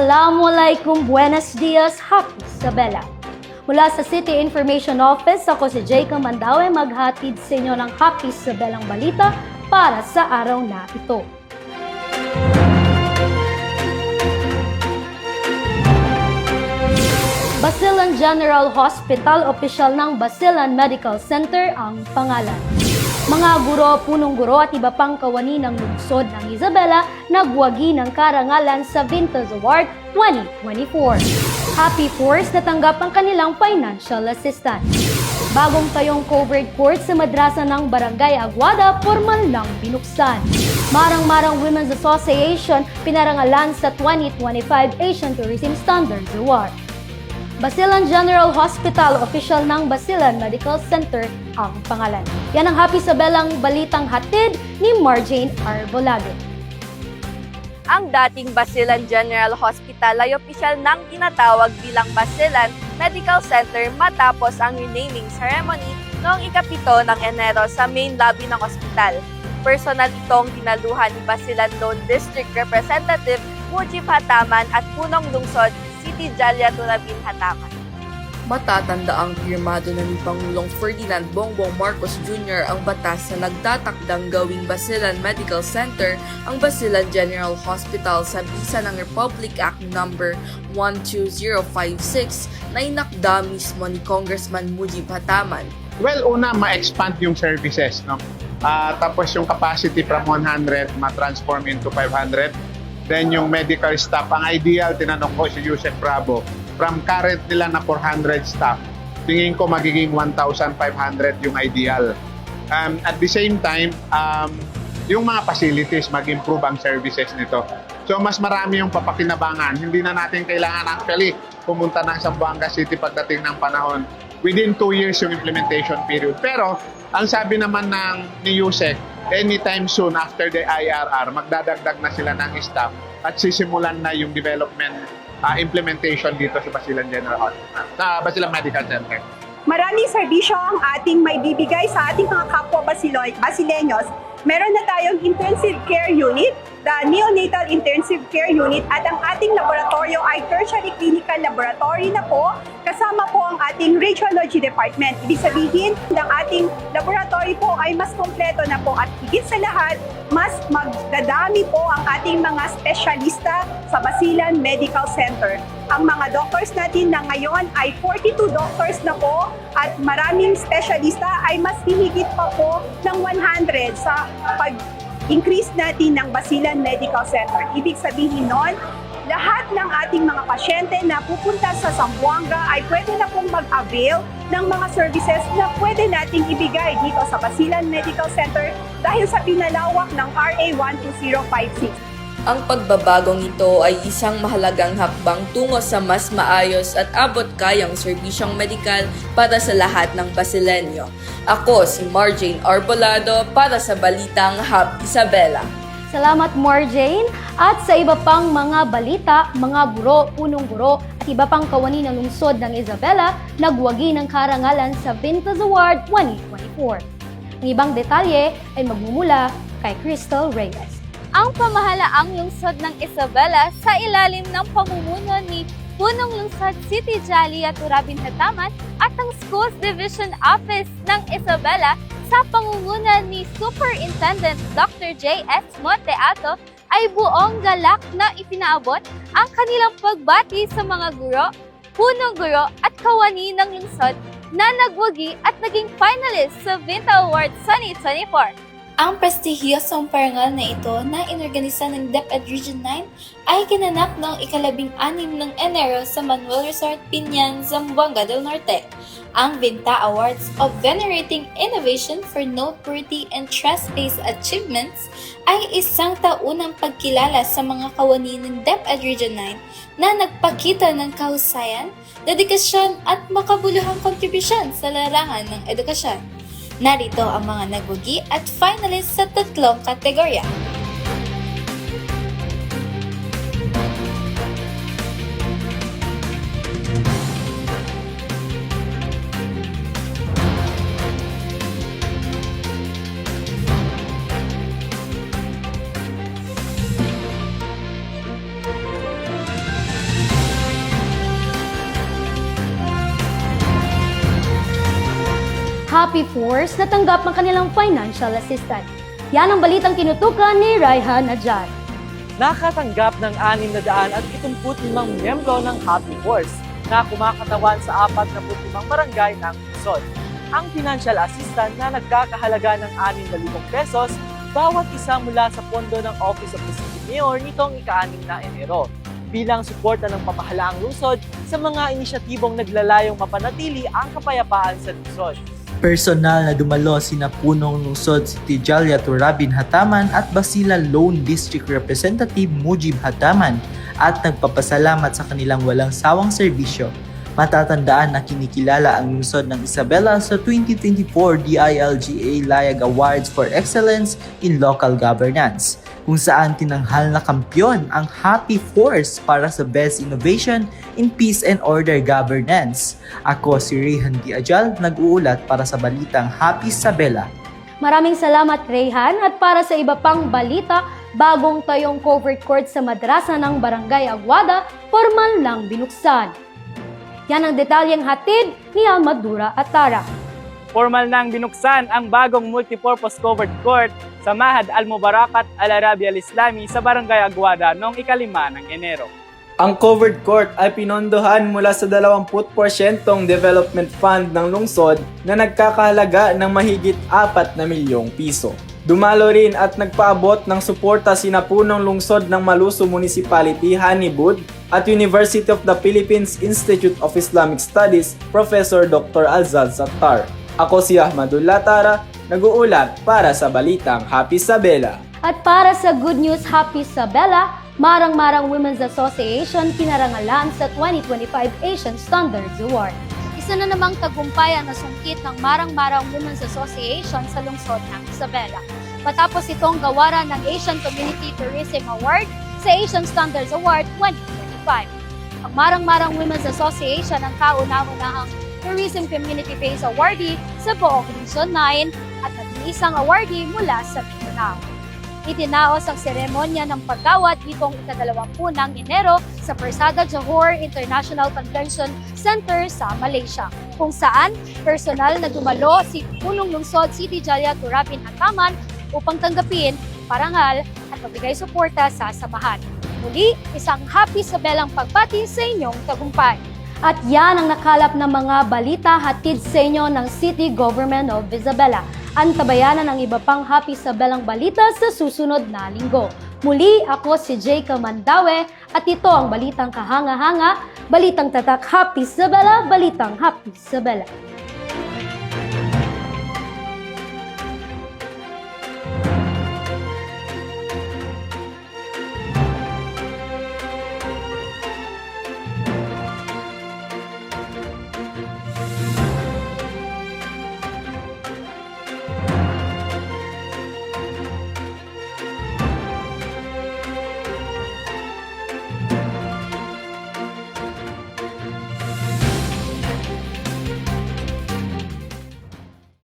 Assalamualaikum, buenos dias, happy Isabela. Mula sa City Information Office, ako si Jayka Mandawe maghatid sa inyo ng happy Isabelang balita para sa araw na ito. Basilan General Hospital, opisyal ng Basilan Medical Center ang pangalan. Mga guro, punong guro at iba pang kawani ng lungsod ng Isabela nagwagi ng karangalan sa Vintage Award 2024. Happy Force natanggap ang kanilang financial assistance. Bagong tayong covered court sa madrasa ng Barangay Aguada, formal lang binuksan. Marang-Marang Women's Association pinarangalan sa 2025 Asian Tourism Standards Award. Basilan General Hospital, opisyal ng Basilan Medical Center ang pangalan. Yan ang happy Isabelang balitang hatid ni Marjane Arbolado. Ang dating Basilan General Hospital ay opisyal nang tinatawag bilang Basilan Medical Center matapos ang renaming ceremony noong ika-7 ng Enero sa main lobby ng ospital. Personal itong dinaluhan ni Basilan Lone District Representative Mujib Hataman at punong lungsod City Jalia Turabin Hataman. Matatanda ang pirmado na ni Pangulong Ferdinand Bongbong Marcos Jr. ang batas na nagtatakdang gawing Basilan Medical Center ang Basilan General Hospital sa bisa ng Republic Act No. 12056 na inakda mismo ni Congressman Mujib Hataman. Well, una, ma-expand yung services, no? Tapos yung capacity from 100 ma-transform into 500. Then yung medical staff, ang ideal, tinanong ko si Yusek Bravo, from current nila na 400 staff, tingin ko magiging 1,500 yung ideal. At the same time, yung mga facilities, mag-improve ang services nito. So mas marami yung papakinabangan. Hindi na natin kailangan actually pumunta ng Zamboanga City pagdating ng panahon. Within 2 years yung implementation period. Pero ang sabi naman ni Yusek, anytime soon after the IRR, magdadagdag na sila ng staff at sisimulan na yung development implementation dito sa Basilan General Hospital, sa Basilan Medical Center. Maraming serbisyo ang ating may bibigay sa ating mga kapwa Basileños. Meron na tayong intensive care unit, the neonatal intensive care unit, at ang ating laboratorio ay tertiary clinical laboratory na po, kasama po ang ating radiology department. Ibig sabihin, ang ating laboratory po ay mas kompleto na po at higit sa lahat, mas magdadami po ang ating mga espesyalista sa Basilan Medical Center. Ang mga doctors natin na ngayon ay 42 doctors na po at maraming espesyalista ay mas hihigit pa po ng 100 sa pag-increase natin ng Basilan Medical Center. Ibig sabihin nun, lahat ng ating mga pasyente na pupunta sa Zamboanga ay pwede na pong mag-avail ng mga services na pwede nating ibigay dito sa Basilan Medical Center dahil sa pinalawak ng RA 12056. Ang pagbabagong ito ay isang mahalagang hakbang tungo sa mas maayos at abot-kayang serbisyong medikal para sa lahat ng Basileño. Ako si Marjane Arbolado para sa Balitang Happy Isabela. Salamat Marjane, at sa iba pang mga balita, mga guro, punong guro at iba pang kawani ng lungsod ng Isabela nagwagi ng karangalan sa Vintage Award 2024. Ang ibang detalye ay magmumula kay Crystal Reyes. Ang pamahalaang lungsod ng Isabela sa ilalim ng pamumuno ni Punong Lungsod City Jalia Turabin Hataman at ang Schools Division Office ng Isabela sa pangunguna ni Superintendent Dr. J.S. Monteato ay buong galak na ipinaabot ang kanilang pagbati sa mga guro, punong guro at kawani ng lungsod na nagwagi at naging finalist sa Vinta Awards 2024. Ang prestihiyosong parangal na ito na inorganisa ng DepEd Region 9 ay ginanap noong ika-16 ng Enero sa Manuel Resort Pinyan, Zamboanga del Norte. Ang Vinta Awards of Venerating Innovation for Noteworthy and Trust-Based Achievements ay isang taunang pagkilala sa mga kawani ng DepEd Region 9 na nagpakita ng kahusayan, dedikasyon at makabuluhang kontribusyon sa larangan ng edukasyon. Narito ang mga nagwagi at finalist sa 3 kategorya. Happy Force na tanggap ang kanilang financial assistance. Yan ang balitang kinutukan ni Raihan Najjar. Nakatanggap ng 675 miyembro ng Happy Force na kumakatawan sa 45 barangay ng lungsod. Ang financial assistant na nagkakahalaga ng 6,000 pesos bawat isa mula sa pondo ng Office of the City Mayor nitong ika-6 na Enero bilang suporta ng pamahalaang lungsod sa mga inisyatibong naglalayong mapanatili ang kapayapaan sa lungsod. Personal na dumalo sina punong lungsod si Tijalia Turabin Hataman at Basilan Lone District Representative Mujib Hataman at nagpapasalamat sa kanilang walang sawang serbisyo. Matatandaan na kinikilala ang lungsod ng Isabela sa 2024 DILGA Layag Awards for Excellence in Local Governance, kung saan tinanghal na kampyon ang Happy Force para sa Best Innovation in Peace and Order Governance. Ako si Raihan Diajal, nag-uulat para sa balitang Happy Isabela. Maraming salamat, Rayhan. At para sa iba pang balita, bagong tayong covered court sa madrasa ng Barangay Aguada, formal nang binuksan. Yan ang detalyeng hatid ni Almadura at Tara. Formal nang binuksan ang bagong multipurpose covered court sa Mahad Al-Mubarakat Al-Arabi Al-Islami sa Barangay Aguada noong ika-5 ng Enero. Ang covered court ay pinondohan mula sa 20% development fund ng lungsod na nagkakahalaga ng mahigit 4 na milyong piso. Dumalo rin at nagpaabot ng suporta sina punong lungsod ng Maluso Municipality, Hanibud, at University of the Philippines Institute of Islamic Studies, Professor Dr. Alzad Sattar. Ako si Ahmadullah Tara, nag-uulat para sa balitang Happy Isabela. At para sa Good News Happy Isabela, Marang-Marang Women's Association pinarangalan sa 2025 Asian Standards Award. Isa na namang tagumpay ang nasungkit ng Marang-Marang Women's Association sa lungsod ng Isabela. Matapos itong gawaran ng Asian Community Tourism Award sa Asian Standards Award 2025. Ang Marang-Marang Women's Association ang kauna-unahang Tourism Community Base Awardee sa buong Luzon 9 at nag-iisang awardee mula sa Mindanao. Itinaos ang seremonya ng paggawad nitong ika-20 ng Enero sa Persada Johor International Convention Center sa Malaysia, kung saan personal na dumalo si punong lungsod si Tijalia Turabin Hataman upang tanggapin, parangal at magbigay suporta sa samahan. Muli, isang happy Isabelang pagbati sa inyong tagumpay. At yan ang nakalap ng mga balita hatid sa inyo ng City Government of Isabela. Antabayanan ang iba pang Happy Isabelang balita sa susunod na linggo. Muli, ako si Jayka Mandawe at ito ang Balitang Kahanga-hanga, Balitang Tatak Happy Isabela, Balitang Happy Isabela.